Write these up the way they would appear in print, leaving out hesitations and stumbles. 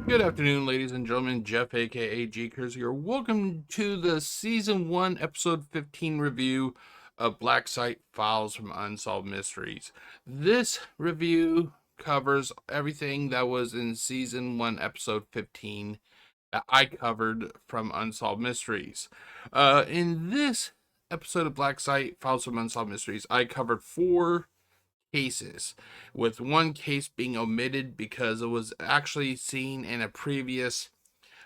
Good afternoon, ladies and gentlemen. Jeff, aka GCurse here. Welcome to the Season 1, Episode 15 review of Black Site Files from Unsolved Mysteries. This review covers everything that was in Season 1, Episode 15 that I covered from Unsolved Mysteries. In this episode of Black Site Files from Unsolved Mysteries, I covered 4 cases, with one case being omitted because it was actually seen in a previous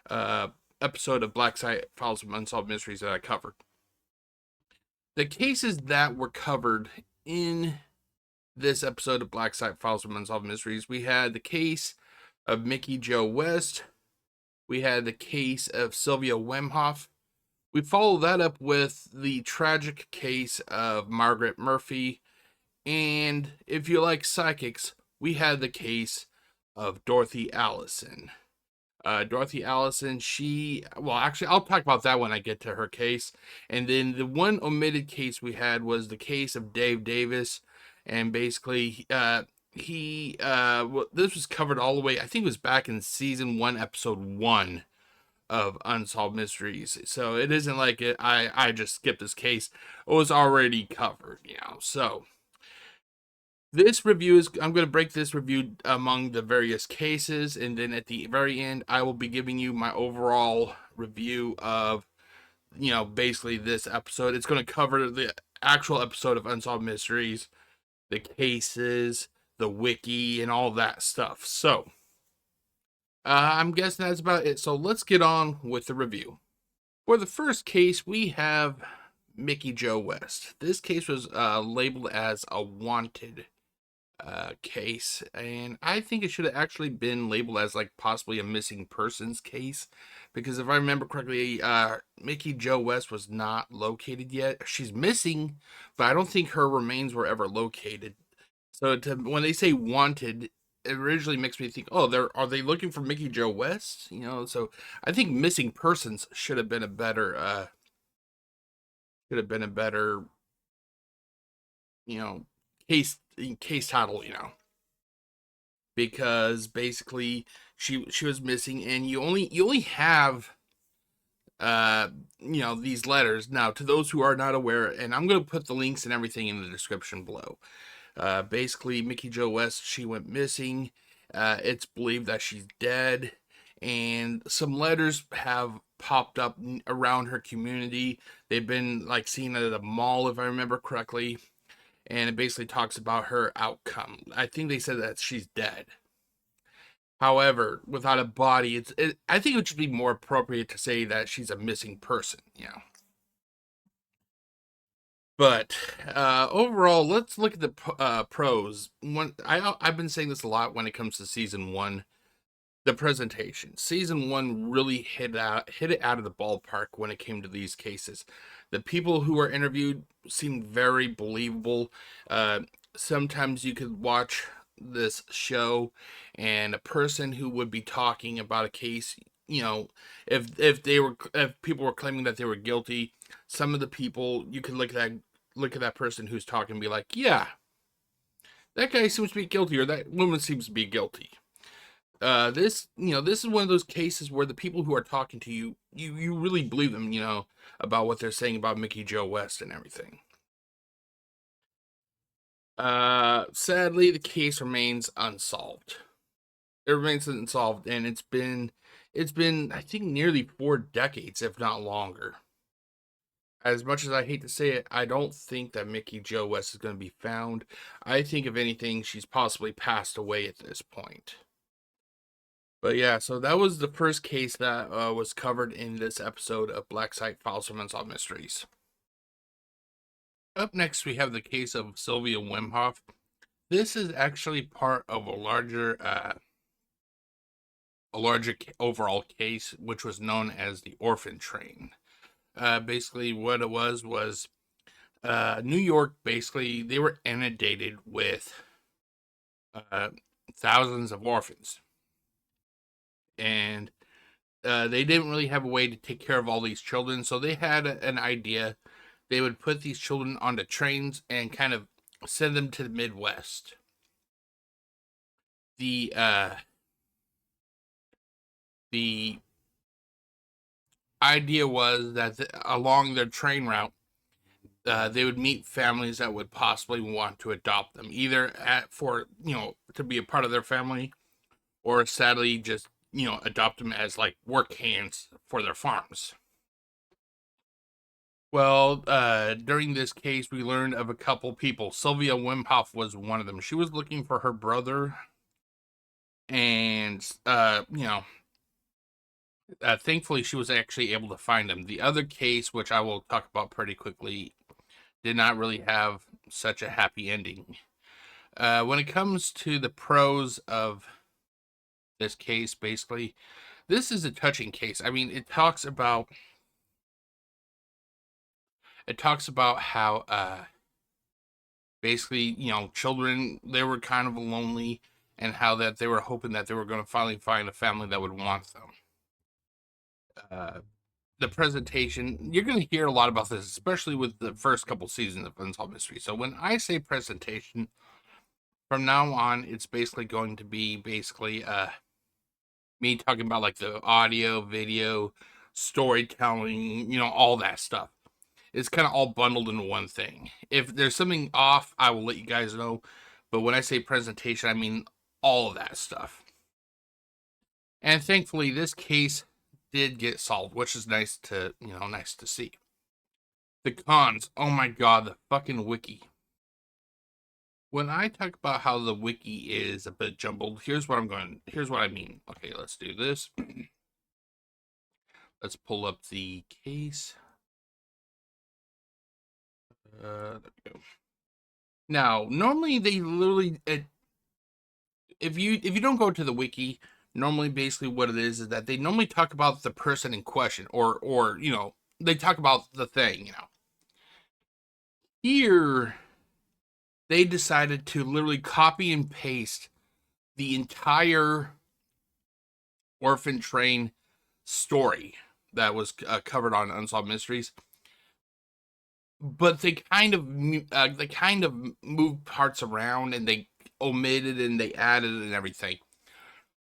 uh, episode of Black Site Files of Unsolved Mysteries that I covered. The cases that were covered in this episode of Black Site Files of Unsolved Mysteries, we had the case of Micky Jo West, we had the case of Sylvia Wemhoff. We followed that up with the tragic case of Margaret Murphy. And if you like psychics, we had the case of Dorothy Allison. Dorothy Allison, actually, I'll talk about that when I get to her case. And then the one omitted case we had was the case of Dave Davis. And basically, this was covered all the way, I think it was back in Season 1, Episode 1 of Unsolved Mysteries. So it isn't like I just skipped this case. It was already covered. So this review is, I'm going to break this review among the various cases, and then at the very end, I will be giving you my overall review of, basically this episode. It's going to cover the actual episode of Unsolved Mysteries, the cases, the wiki, and all that stuff. So, I'm guessing that's about it. So let's get on with the review. For the first case, we have Micky Jo West. This case was labeled as a wanted case, and I think it should have actually been labeled as like possibly a missing persons case, because if I remember correctly, Micky Jo West was not located yet. She's missing, but I don't think her remains were ever located. So when they say wanted, it originally makes me think, oh, are they looking for Micky Jo West? So I think missing persons should have been a better you know case title. Because basically she was missing, and you only have these letters. Now, to those who are not aware, and I'm going to put the links and everything in the description below. Basically, Micky Jo West, she went missing. It's believed that she's dead, and some letters have popped up around her community. They've been like seen at a mall, if I remember correctly, and it basically talks about her outcome. I think they said that she's dead. However, without a body, I think it would just be more appropriate to say that she's a missing person. But overall, let's look at the pros. I've been saying this a lot when it comes to Season 1. The presentation. Season 1 really hit it out of the ballpark when it came to these cases. The people who were interviewed seemed very believable. Sometimes you could watch this show, and a person who would be talking about a case, if people were claiming that they were guilty, some of the people, you could look at that person who's talking and be like, yeah, that guy seems to be guilty, or that woman seems to be guilty. This is one of those cases where the people who are talking to you really believe them, about what they're saying about Micky Jo West and everything. Sadly, the case remains unsolved. It remains unsolved, and it's been I think nearly 4 decades, if not longer. As much as I hate to say it, I don't think that Micky Jo West is going to be found. I think, if anything, she's possibly passed away at this point. But yeah, so that was the first case that was covered in this episode of Black Site Files from Unsolved Mysteries. Up next, we have the case of Sylvia Wemhoff. This is actually part of a larger overall case, which was known as the Orphan Train. Basically, what it was New York. Basically, they were inundated with thousands of orphans, and they didn't really have a way to take care of all these children, so they had an idea. They would put these children onto trains and kind of send them to the Midwest. The The idea was that along their train route, they would meet families that would possibly want to adopt them, either for to be a part of their family, or sadly just adopt them as like work hands for their farms. Well, during this case, we learned of a couple people. Sylvia Wemhoff was one of them. She was looking for her brother, and thankfully, she was actually able to find him. The other case, which I will talk about pretty quickly, did not really have such a happy ending. When it comes to the pros of this case, basically, this is a touching case. I mean, it talks about how basically, children, they were kind of lonely, and how that they were hoping that they were going to finally find a family that would want them. The presentation, you're going to hear a lot about this, especially with the first couple seasons of Unsolved Mysteries. So when I say presentation, from now on, it's basically going to be me talking about like the audio, video, storytelling, all that stuff. It's kind of all bundled into one thing. If there's something off, I will let you guys know. But when I say presentation, I mean all of that stuff. And thankfully, this case did get solved, which is nice to see. The cons, oh my god, the fucking wiki. When I talk about how the wiki is a bit jumbled, here's what I mean. Okay, let's do this. Let's pull up the case. There we go. Now, normally they literally, if you don't go to the wiki, normally basically what it is that they normally talk about the person in question, or they talk about the thing. Here, they decided to literally copy and paste the entire orphan train story that was covered on Unsolved Mysteries, but they kind of moved parts around, and they omitted and they added and everything.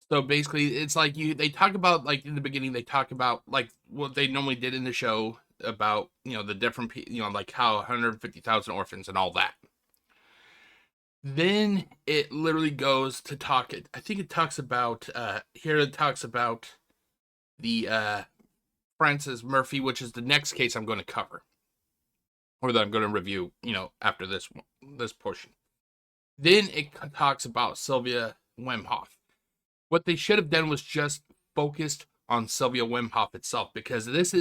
So basically, it's like they talk about, like, in the beginning, they talk about like what they normally did in the show about the different like how 150,000 orphans and all that. Then it literally goes to talk. I think it talks about here. It talks about the Frances Murphy, which is the next case I'm going to cover, or that I'm going to review. After this portion. Then it talks about Sylvia Wemhoff. What they should have done was just focused on Sylvia Wemhoff itself, because this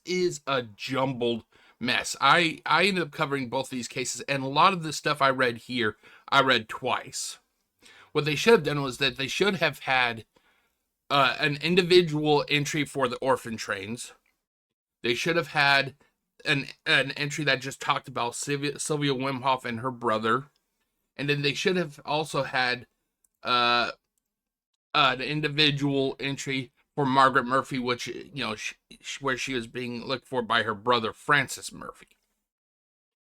is a jumbled mess. I ended up covering both these cases, and a lot of the stuff I read here, I read twice. What they should have done was that they should have had an individual entry for the orphan trains. They should have had an entry that just talked about Sylvia Wemhoff and her brother, and then they should have also had an individual entry for Margaret Murphy, which where she was being looked for by her brother Francis Murphy.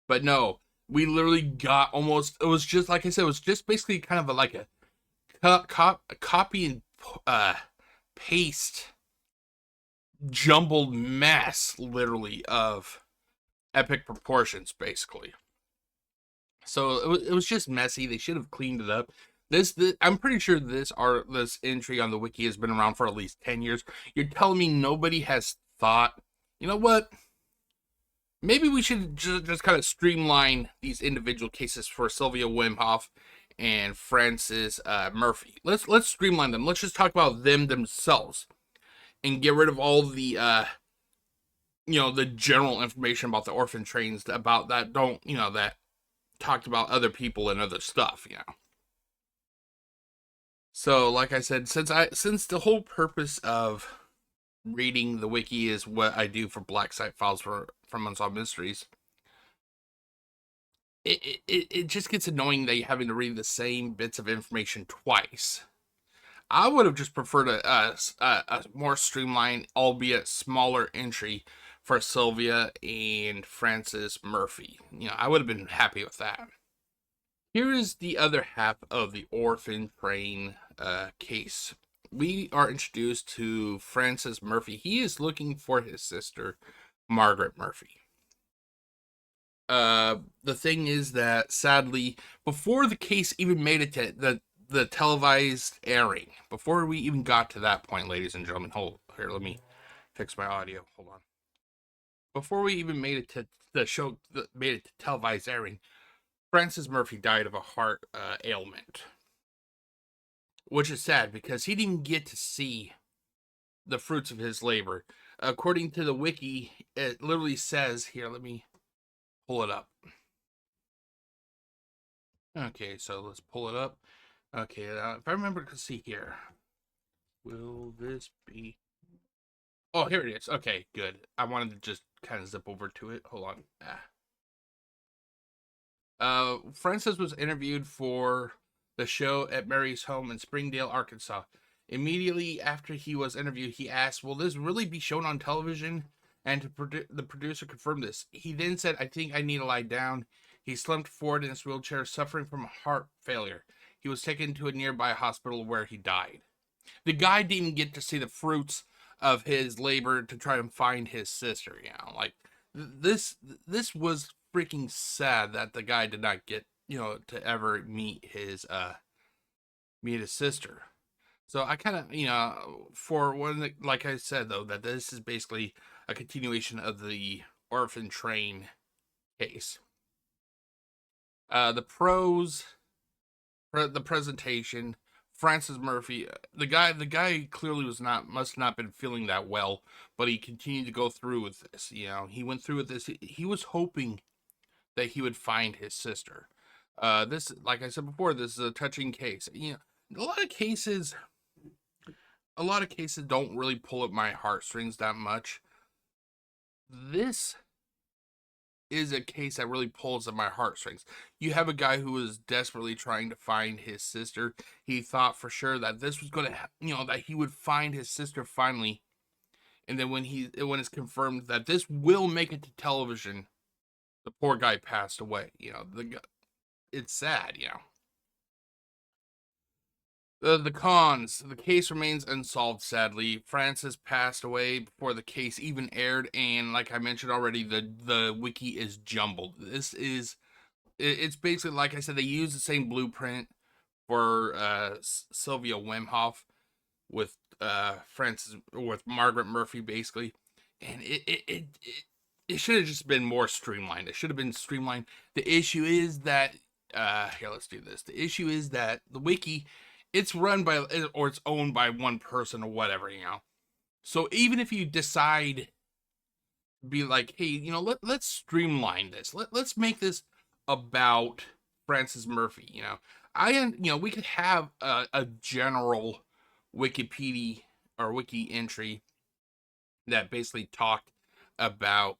But no, we literally got almost. It was just like I said. It was just basically kind of like a copy and paste, jumbled mess, literally, of epic proportions, basically. So it was just messy. They should have cleaned it up. I'm pretty sure this entry on the wiki has been around for at least 10 years. You're telling me nobody has thought, you know what? Maybe we should just kind of streamline these individual cases for Sylvia Wemhoff and Francis Murphy. Let's streamline them. Let's just talk about them themselves and get rid of all the the general information about the orphan trains about that don't that talked about other people and other stuff. So, like I said, since the whole purpose of reading the wiki is what I do for Black Site Files from Unsolved Mysteries, it just gets annoying that you're having to read the same bits of information twice. I would have just preferred a more streamlined, albeit smaller entry for Sylvia and Francis Murphy. I would have been happy with that. Here is the other half of the orphan train case. we are introduced to Francis Murphy. He is looking for his sister, Margaret Murphy. The thing is that sadly, before the case even made it to the televised airing, before we even got to that point, ladies and gentlemen, hold here, let me fix my audio. Hold on. Before we even made it to the show, made it to televised airing, Francis Murphy died of a heart ailment, which is sad because he didn't get to see the fruits of his labor. According to the wiki, it literally says here. Let me pull it up. Okay, so let's pull it up. Okay, if I remember to see here, will this be? Oh, here it is. Okay, good. I wanted to just kind of zip over to it. Hold on. Francis was interviewed for the show at Mary's home in Springdale, Arkansas. Immediately after he was interviewed, he asked, "Will this really be shown on television?" And the producer confirmed this. He then said, "I think I need to lie down." He slumped forward in his wheelchair, suffering from heart failure. He was taken to a nearby hospital where he died. The guy didn't even get to see the fruits of his labor to try and find his sister. You know, like this was freaking sad that the guy did not get to ever meet his sister. So I kind of for one, like I said though, that this is basically a continuation of the orphan train case. The pros, the presentation. Francis Murphy, the guy clearly must not been feeling that well, but he continued to go through with this. He went through with this. He was hoping that he would find his sister. This, like I said before, this is a touching case. A lot of cases, don't really pull at my heartstrings that much. This is a case that really pulls at my heartstrings. You have a guy who is desperately trying to find his sister. He thought for sure that this was going to, that he would find his sister finally. And then when it's confirmed that this will make it to television, the poor guy passed away. It's sad. The cons. The case remains unsolved, sadly. Francis passed away before the case even aired, and like I mentioned already, the wiki is jumbled. It's basically, like I said, they use the same blueprint for Sylvia Wemhoff with with Margaret Murphy, basically, and it should have just been more streamlined. It should have been streamlined. The issue is that here, let's do this. The issue is that the wiki, it's run by, or it's owned by one person or whatever. So even if you decide be like, hey, let's streamline this. Let's make this about Francis Murphy. We could have a general Wikipedia or wiki entry that basically talked about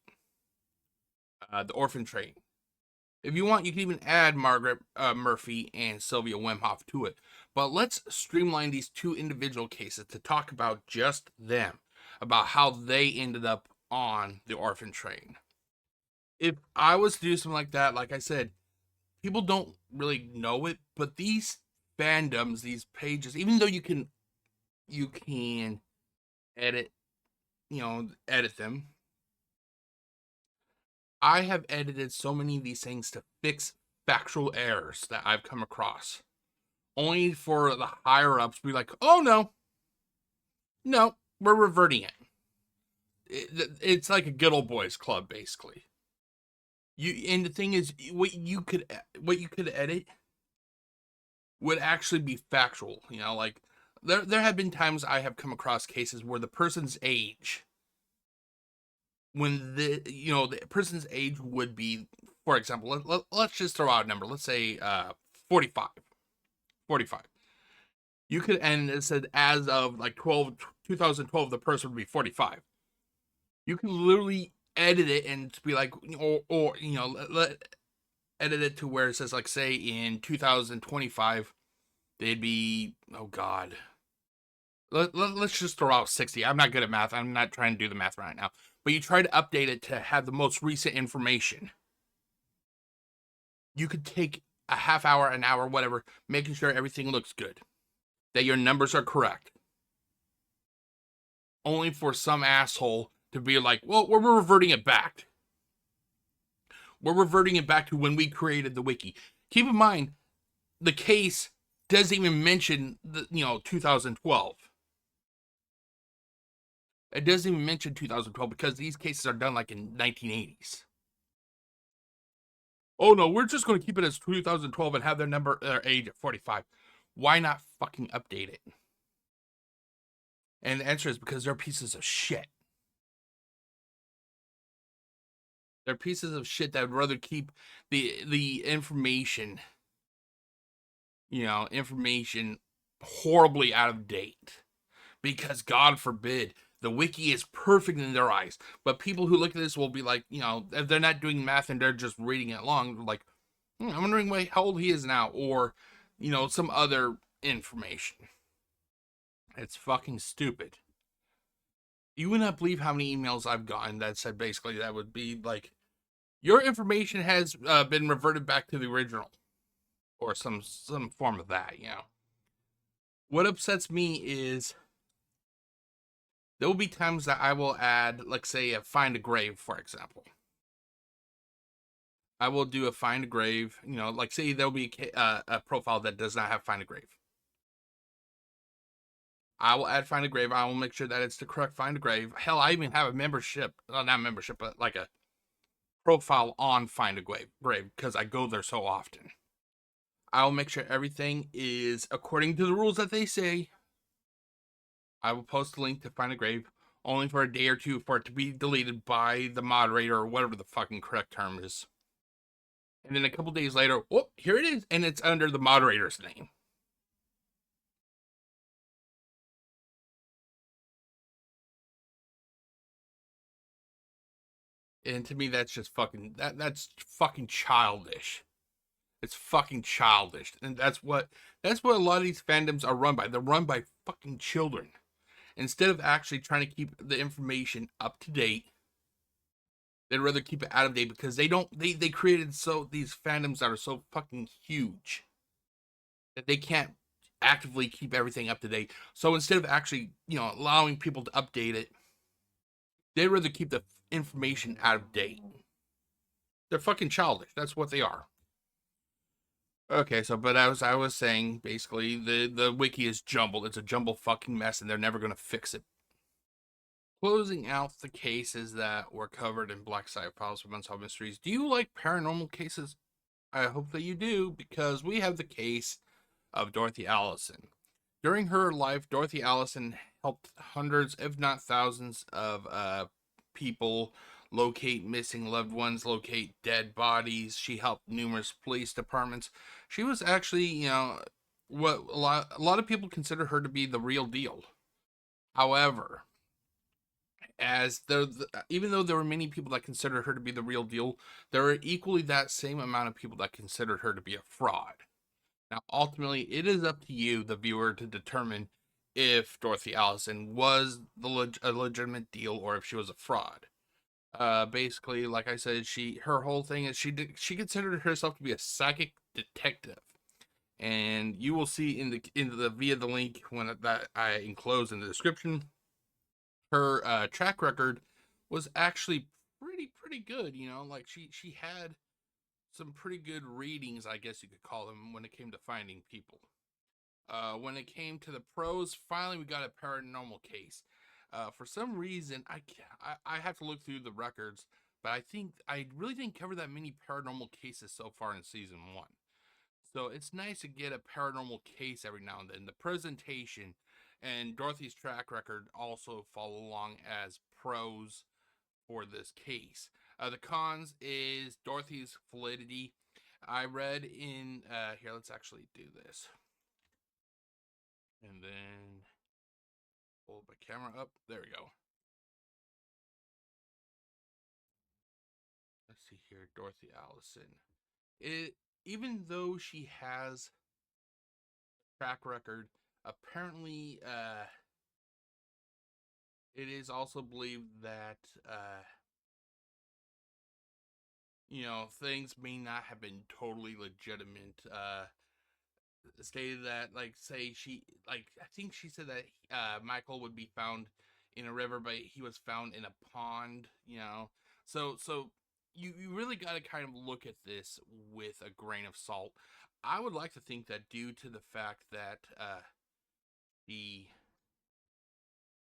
the orphan train. If you want, you can even add Margaret Murphy and Sylvia Wemhoff to it. But let's streamline these two individual cases to talk about just them, about how they ended up on the orphan train. If I was to do something like that, like I said, people don't really know it, but these fandoms, these pages, even though you can edit, edit them. I have edited so many of these things to fix factual errors that I've come across, only for the higher ups to be like, "Oh no, we're reverting it." It's like a good old boys club, basically. And the thing is, what you could edit would actually be factual. Like there have been times I have come across cases where the person's age, when the person's age would be, for example, let's just throw out a number. Let's say 45. 45. You could, and it said as of like 2012, the person would be 45. You can literally edit it and be like, or edit it to where it says, like, say in 2025 they'd be, oh god, let's just throw out 60. I'm not good at math. I'm not trying to do the math right now, but you try to update it to have the most recent information. You could take a half hour, an hour, whatever, making sure everything looks good, that your numbers are correct. only for some asshole to be like, well, we're reverting it back. We're reverting it back to when we created the wiki. Keep in mind, the case doesn't even mention the 2012. It doesn't even mention 2012 because these cases are done like in 1980s. Oh no, we're just going to keep it as 2012 and have their age at 45. Why not fucking update it? And the answer is because they're pieces of shit. They're pieces of shit that would rather keep the information, information horribly out of date. Because God forbid, the wiki is perfect in their eyes. But people who look at this will be like, if they're not doing math and they're just reading it along, like, I'm wondering how old he is now, or, some other information. It's fucking stupid. You would not believe how many emails I've gotten that said basically that would be like, your information has been reverted back to the original, or some form of that. What upsets me is there will be times that I will add, like, say, a find a grave, for example. I will do a find a grave, like, say there'll be a profile that does not have find a grave. I will add find a grave. I will make sure that it's the correct find a grave. Hell, I even have a membership, well, not membership, but like a profile on find a grave because I go there so often. I will make sure everything is according to the rules that they say. I will post a link to find a grave only for a day or two for it to be deleted by the moderator or whatever the fucking correct term is. And then a couple days later, oh, here it is, and it's under the moderator's name. And to me, that's just that's fucking childish. It's fucking childish, and that's what a lot of these fandoms are run by. They're run by fucking children. Instead of actually trying to keep the information up to date, they'd rather keep it out of date because they created these fandoms that are so fucking huge that they can't actively keep everything up to date. So instead of actually, allowing people to update it, they'd rather keep the information out of date. They're fucking childish. That's what they are. Okay, so but as I was saying, basically the wiki is jumbled. It's a jumble fucking mess, and they're never gonna fix it. Closing out the cases that were covered in Black Site Files from Unsolved Mysteries. Do you like paranormal cases? I hope that you do, because we have the case of Dorothy Allison. During her life, Dorothy Allison helped hundreds, if not thousands, of people locate missing loved ones, locate dead bodies. She helped numerous police departments. She was actually, what a lot of people consider her to be the real deal. However, even though there were many people that considered her to be the real deal, there are equally that same amount of people that considered her to be a fraud. Now, ultimately, it is up to you, the viewer, to determine if Dorothy Allison was a legitimate deal or if she was a fraud. Basically, like I said, her whole thing is she considered herself to be a psychic detective, and you will see in the via the link that I enclose in the description. Her track record was actually pretty good. Like she had some pretty good readings, I guess you could call them, when it came to finding people. When it came to the pros, finally we got a paranormal case. For some reason, I have to look through the records, but I really didn't cover that many paranormal cases so far in season 1. So it's nice to get a paranormal case every now and then. The presentation and Dorothy's track record also follow along as pros for this case. The cons is Dorothy's validity. I read in here. Let's actually do this, and then pull my camera up. There we go. Let's see here, Dorothy Allison. It Even though she has a track record, apparently, it is also believed that things may not have been totally legitimate. Stated that, like, say she, like, I think she said that Michael would be found in a river, but he was found in a pond, you know. So you really got to kind of look at this with a grain of salt. I would like to think that due to the fact that the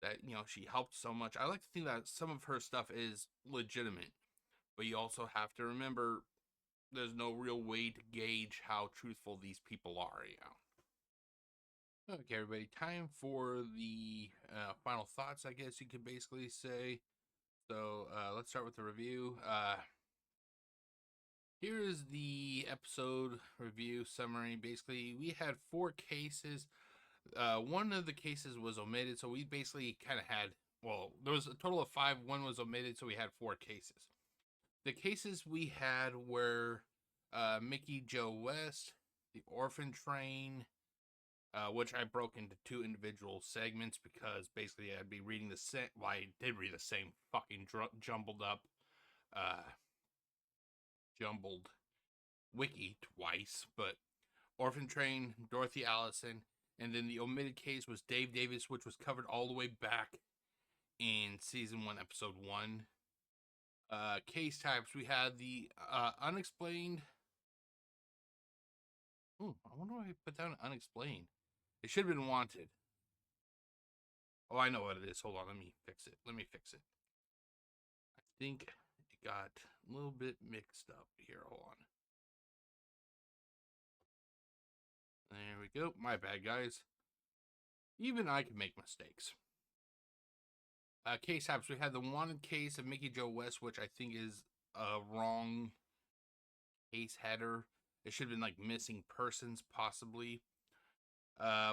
that she helped so much, I like to think that some of her stuff is legitimate, but you also have to remember there's no real way to gauge how truthful these people are, you know. Okay, everybody, time for the final thoughts, I guess you could basically say. So let's start with the review. Here is the episode review summary. Basically, we had 4 cases. One of the cases was omitted, so we basically kind of had, well, there was a total of 5. One was omitted, so we had 4 cases. The cases we had were Micky Joe West, the orphan train, which I broke into 2 individual segments because basically I'd be reading the same. Well, I did read the same fucking jumbled up, jumbled wiki twice, but Orphan Train, Dorothy, Allison, and then the omitted case was Dave Davis, which was covered all the way back in season 1, episode 1. Case types, we had the unexplained. Ooh, I wonder why I put down unexplained. It should have been wanted. Oh, I know what it is. Hold on, let me fix it. I think it got a little bit mixed up here. Hold on. There we go. My bad, guys. Even I can make mistakes. Case types, we had the wanted case of Micky Joe West, which I think is a wrong case header. It should have been like missing persons, possibly.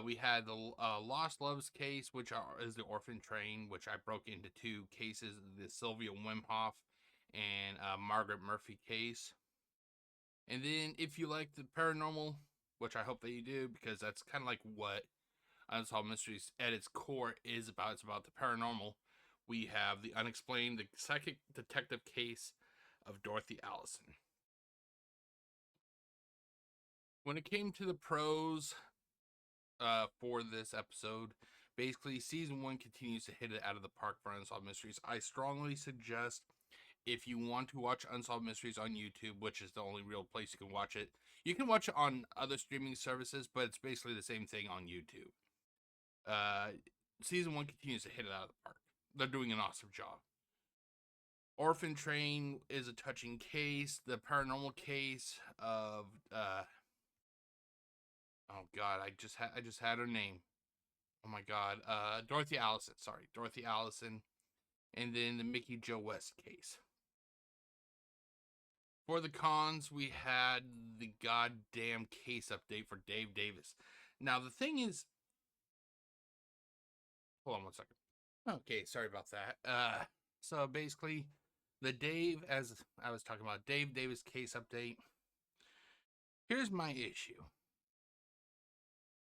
We had the Lost Loves case, which is the orphan train, which I broke into 2 cases, the Sylvia Wemhoff and Margaret Murphy case. And then if you like the paranormal, which I hope that you do, because that's kind of like what Unsolved Mysteries at its core is about. It's about the paranormal. We have the unexplained, the psychic detective case of Dorothy Allison. When it came to the pros for this episode, basically season 1 continues to hit it out of the park for Unsolved Mysteries. I strongly suggest, if you want to watch Unsolved Mysteries on YouTube, which is the only real place you can watch it, you can watch it on other streaming services, but it's basically the same thing on YouTube. Season 1 continues to hit it out of the park. They're doing an awesome job. Orphan Train is a touching case. The paranormal case of oh god, I just had her name. Oh my god, Dorothy Allison. Sorry, Dorothy Allison, and then the Micky Joe West case. For the cons, we had the goddamn case update for Dave Davis. Now the thing is, hold on one second. Okay, sorry about that. So basically, the Dave, as I was talking about, Dave Davis case update. Here's my issue.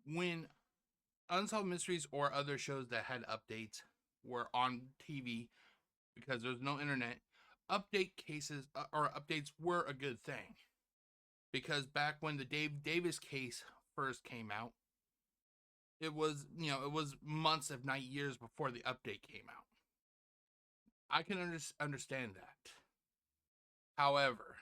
When Unsolved Mysteries or other shows that had updates were on TV, because there's no internet, update cases or updates were a good thing. Because back when the Dave Davis case first came out, it was, it was months, if not years, before the update came out. I can understand that. However,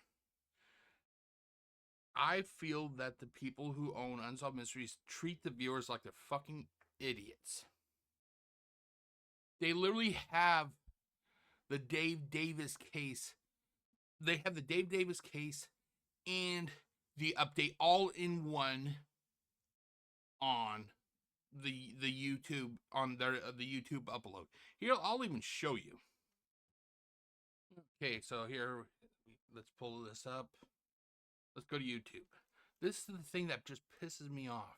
I feel that the people who own Unsolved Mysteries treat the viewers like they're fucking idiots. They literally have the Dave Davis case. They have the Dave Davis case and the update all in one on the YouTube, on their the YouTube upload. Here, I'll even show you. Okay, so here, let's pull this up. Let's go to YouTube. This is the thing that just pisses me off.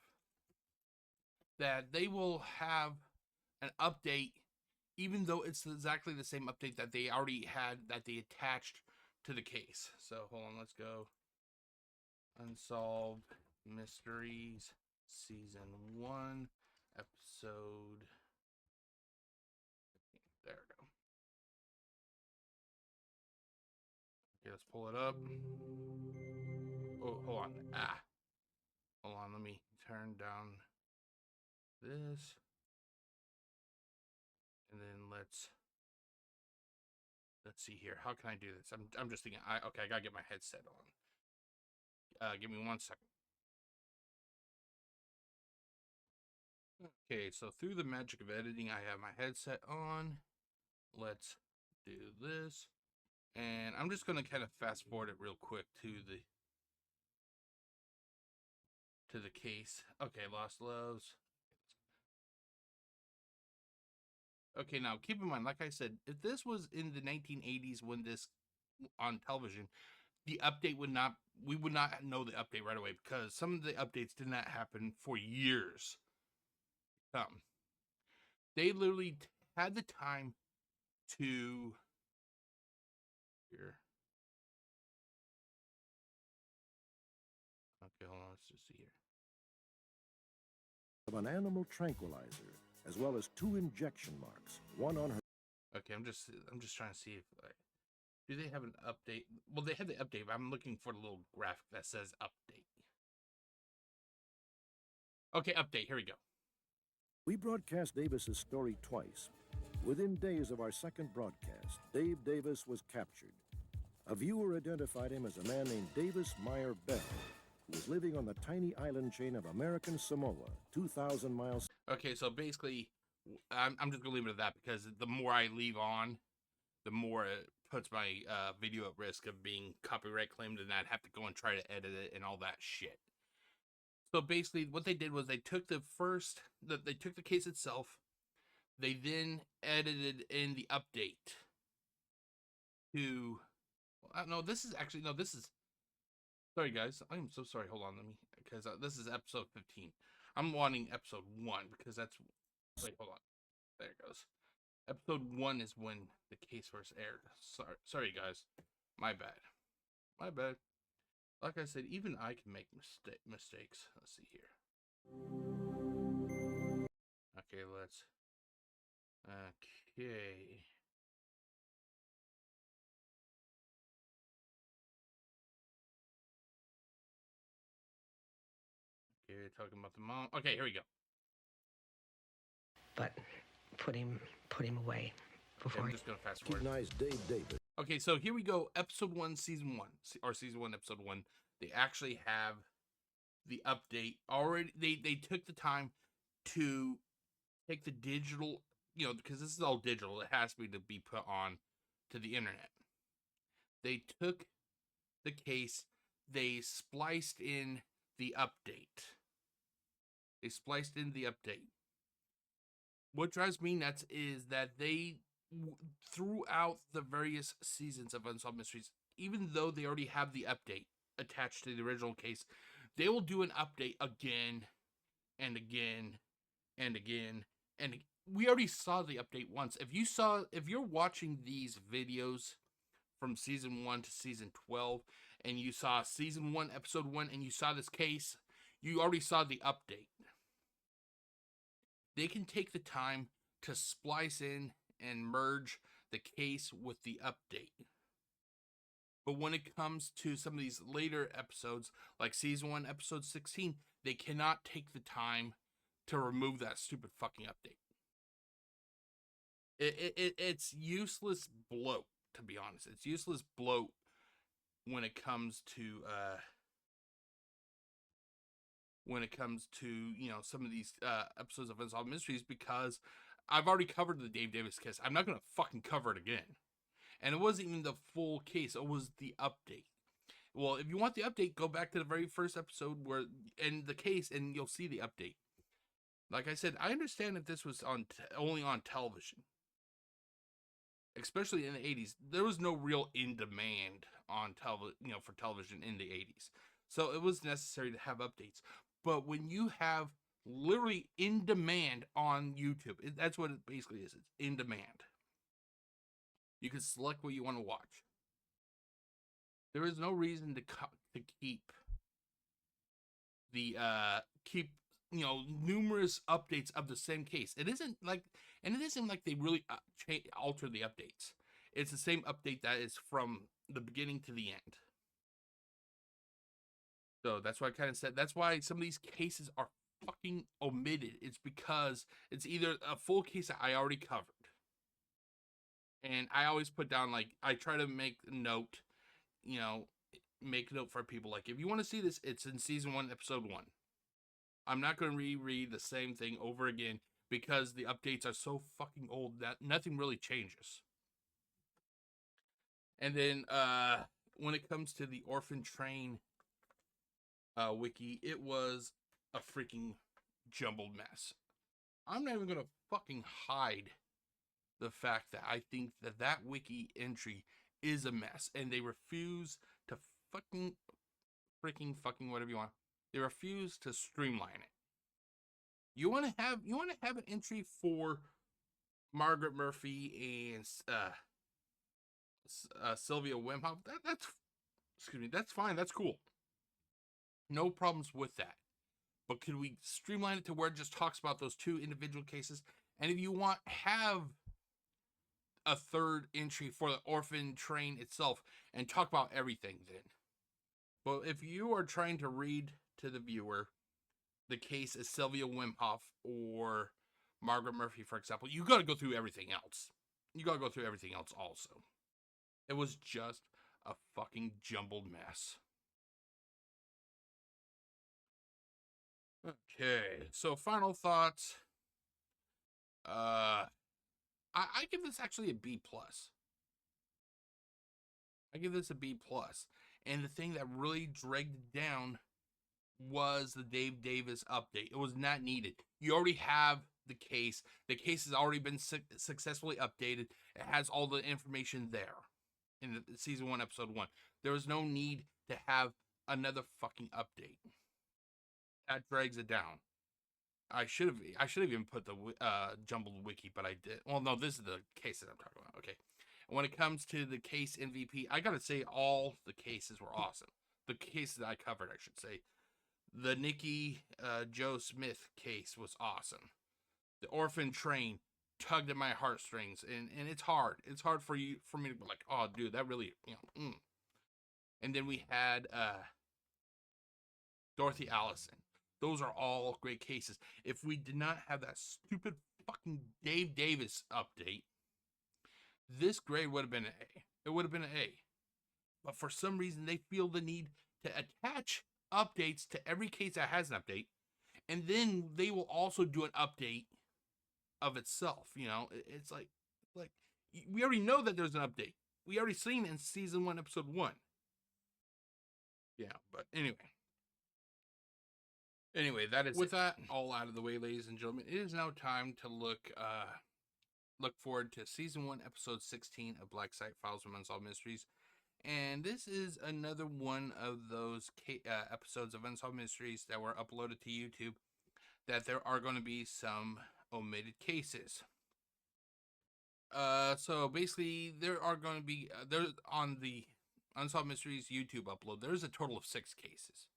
That they will have an update, even though it's exactly the same update that they already had, that they attached to the case. So hold on, let's go. Unsolved Mysteries Season 1, Episode. There we go. Okay, let's pull it up. Oh, hold on. Hold on, let me turn down this. And then let's see here. How can I do this? I'm just thinking. Okay, I gotta get my headset on. Give me 1 second. Okay, so through the magic of editing, I have my headset on. Let's do this. And I'm just gonna kind of fast forward it real quick to the case. Okay, Lost Loves. Okay, now keep in mind, like I said, if this was in the 1980s when this on television, the update we would not know the update right away because some of the updates did not happen for years. They literally had the time to here. Okay, hold on, let's just see here. Of an animal tranquilizer, as well as 2 injection marks, one on her. Okay, I'm just trying to see if do they have an update? Well, they have the update, but I'm looking for the little graphic that says update. Okay, update. Here we go. We broadcast Davis's story twice. Within days of our second broadcast, Dave Davis was captured. A viewer identified him as a man named Davis Meyer Bell, who was living on the tiny island chain of American Samoa, 2,000 miles. Okay, so basically, I'm just gonna leave it at that because the more I leave on, the more it puts my video at risk of being copyright claimed, and I'd have to go and try to edit it and all that shit. So basically, what they did was they took they took the case itself. They then edited in the update to. No, this is actually no. This is. Sorry, guys. I am so sorry. Hold on, let me because this is episode 15. I'm wanting episode 1 because that's. Wait, hold on. There it goes. Episode 1 is when the case first aired. Sorry, guys. My bad. My bad. Like I said, even I can make mistakes. Let's see here. Okay, let's. Okay. Okay, talking about the mom. Okay, here we go. But put him away before. Okay, I'm just gonna fast forward. Recognize Dave Davis. Okay, so here we go. Episode 1, season 1, or season 1, episode 1. They actually have the update already. They took the time to take the digital, because this is all digital. It has to be put on to the internet. They took the case. They spliced in the update. What drives me nuts is that they, throughout the various seasons of Unsolved Mysteries, even though they already have the update attached to the original case, they will do an update again and again and again and again. We already saw the update once. If you're watching these videos from season 1 to season 12 and you saw season 1 episode 1 and you saw this case, you already saw the update. They can take the time to splice in and merge the case with the update. But when it comes to some of these later episodes, like season 1, episode 16, they cannot take the time to remove that stupid fucking update. It's useless bloat, to be honest. It's useless bloat when it comes to some of these episodes of Unsolved Mysteries, because I've already covered the Dave Davis case. I'm not gonna fucking cover it again. And it wasn't even the full case, it was the update. Well, if you want the update, go back to the very first episode in the case and you'll see the update. Like I said, I understand if this was only on television, especially in the 80s. There was no real in demand on for television in the 80s. So it was necessary to have updates. But when you have literally in demand on YouTube, that's what it basically is. It's in demand. You can select what you want to watch. There is no reason to keep numerous updates of the same case. It isn't like they really alter the updates. It's the same update that is from the beginning to the end. So that's why I kind of said, that's why some of these cases are fucking omitted. It's because it's either a full case that I already covered, And I always put down, like, I try to make a note, make a note for people. Like, if you want to see this, it's in season 1, episode 1. I'm not going to reread the same thing over again because the updates are so fucking old that nothing really changes. And then when it comes to the Orphan Train wiki, it was a freaking jumbled mess. I'm not even going to fucking hide the fact that I think that wiki entry is a mess, and they refuse to fucking whatever you want. They refuse to streamline it. You want to have an entry for Margaret Murphy and Sylvia Wemhoff. That's fine. That's cool. No problems with that. But could we streamline it to where it just talks about those 2 individual cases? And if you want, have a 3rd entry for the Orphan Train itself and talk about everything then. But if you are trying to read to the viewer the case is Sylvia Wemhoff or Margaret Murphy, for example, you got to go through everything else. You got to go through everything else also. It was just a fucking jumbled mess. Okay, so final thoughts. I give this actually a B plus. I give this a B plus. And the thing that really dragged it down was the Dave Davis update. It was not needed. You already have the case. The case has already been successfully updated. It has all the information there in the season 1, episode 1. There was no need to have another fucking update. That drags it down. I should have even put the jumbled wiki, but I did. Well, no, this is the case that I'm talking about. Okay. When it comes to the case MVP, I gotta say all the cases were awesome. The cases that I covered, I should say. The Nikki Joe Smith case was awesome. The Orphan Train tugged at my heartstrings, and it's hard. It's hard for me to be like, oh, dude, that really, And then we had Dorothy Allison. Those are all great cases. If we did not have that stupid fucking Dave Davis update, this grade would have been an A. It would have been an A. But for some reason, they feel the need to attach updates to every case that has an update, and then they will also do an update of itself. It's like we already know that there's an update. We already seen it in season 1, episode 1. Yeah, but anyway, that is with that all out of the way, ladies and gentlemen. It is now time to look forward to season 1, episode 16 of Black Site Files from Unsolved Mysteries. And this is another one of those episodes of Unsolved Mysteries that were uploaded to YouTube that there are going to be some omitted cases. So basically, there are going to be, there's on the Unsolved Mysteries YouTube upload, there's a total of 6 cases.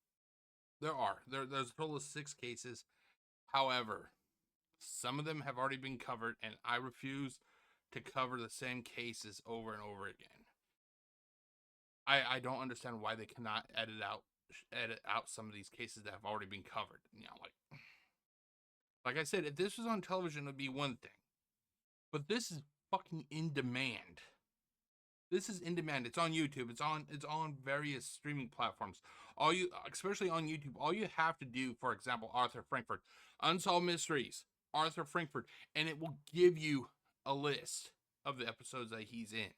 There's a total of 6 cases. However, some of them have already been covered, and I refuse to cover the same cases over and over again. I don't understand why they cannot edit out some of these cases that have already been covered. Like I said, if this was on television, it would be one thing. But this is fucking in demand. This is in demand. It's on YouTube. It's on various streaming platforms. Especially on YouTube, all you have to do, for example, Arthur Frankfurt, Unsolved Mysteries, Arthur Frankfurt, and it will give you a list of the episodes that he's in.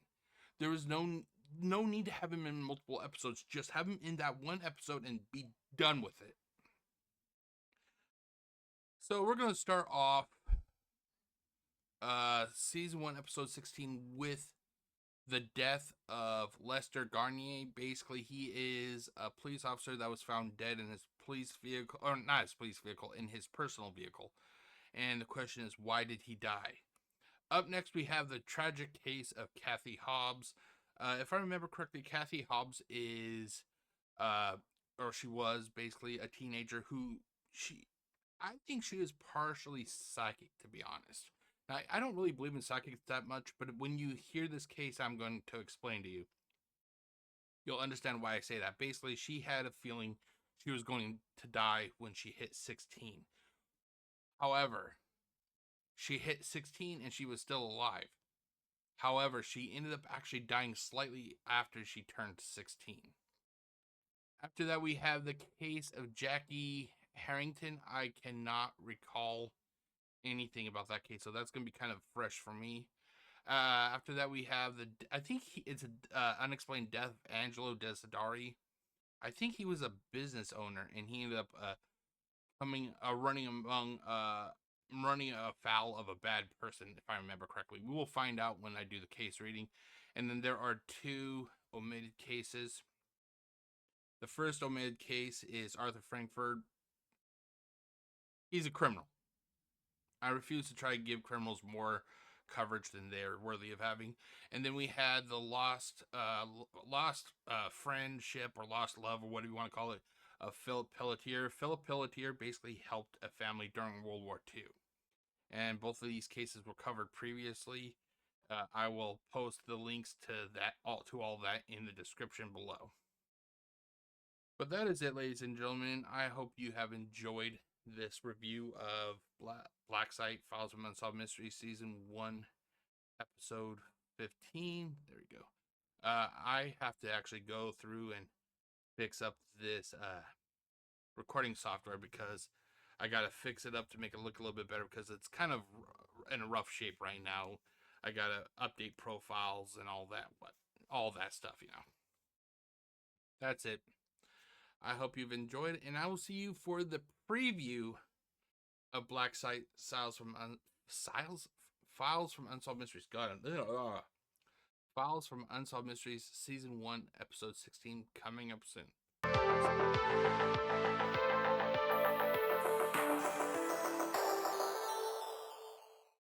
There is no need to have him in multiple episodes. Just have him in that one episode and be done with it. So we're going to start off season 1, episode 16 with the death of Lester Garnier. Basically, he is a police officer that was found dead in his police vehicle, or not his police vehicle, in his personal vehicle. And the question is, why did he die? Up next, we have the tragic case of Kathy Hobbs. If I remember correctly, Kathy Hobbs is, or she was basically a teenager who I think she is partially psychic, to be honest. Now, I don't really believe in psychics that much, but when you hear this case I'm going to explain to you, you'll understand why I say that. Basically, she had a feeling she was going to die when she hit 16. However, she hit 16 and she was still alive. However, she ended up actually dying slightly after she turned 16. After that, we have the case of Jackie Harrington. I cannot recall anything about that case, so that's going to be kind of fresh for me. After that, we have I think it's an unexplained death of Angelo Desideri. I think he was a business owner, and he ended up running afoul of a bad person, if I remember correctly. We will find out when I do the case reading. And then there are 2 omitted cases. The first omitted case is Arthur Frankfurt. He's a criminal. I refuse to try to give criminals more coverage than they're worthy of having. And then we had the lost friendship or lost love or whatever you want to call it of Philip Pelletier. Philip Pelletier basically helped a family during World War II. And both of these cases were covered previously. I will post the links to all that in the description below. But that is it, ladies and gentlemen. I hope you have enjoyed this review of Black Site Files from Unsolved Mysteries Season 1, Episode 15. There we go. I have to actually go through and fix up this recording software because I got to fix it up to make it look a little bit better because it's kind of in a rough shape right now. I got to update profiles and all that stuff, you know. That's it. I hope you've enjoyed, and I will see you for the preview of Black Site Files from Unsolved Mysteries. God, Files from Unsolved Mysteries Season 1, Episode 16, coming up soon.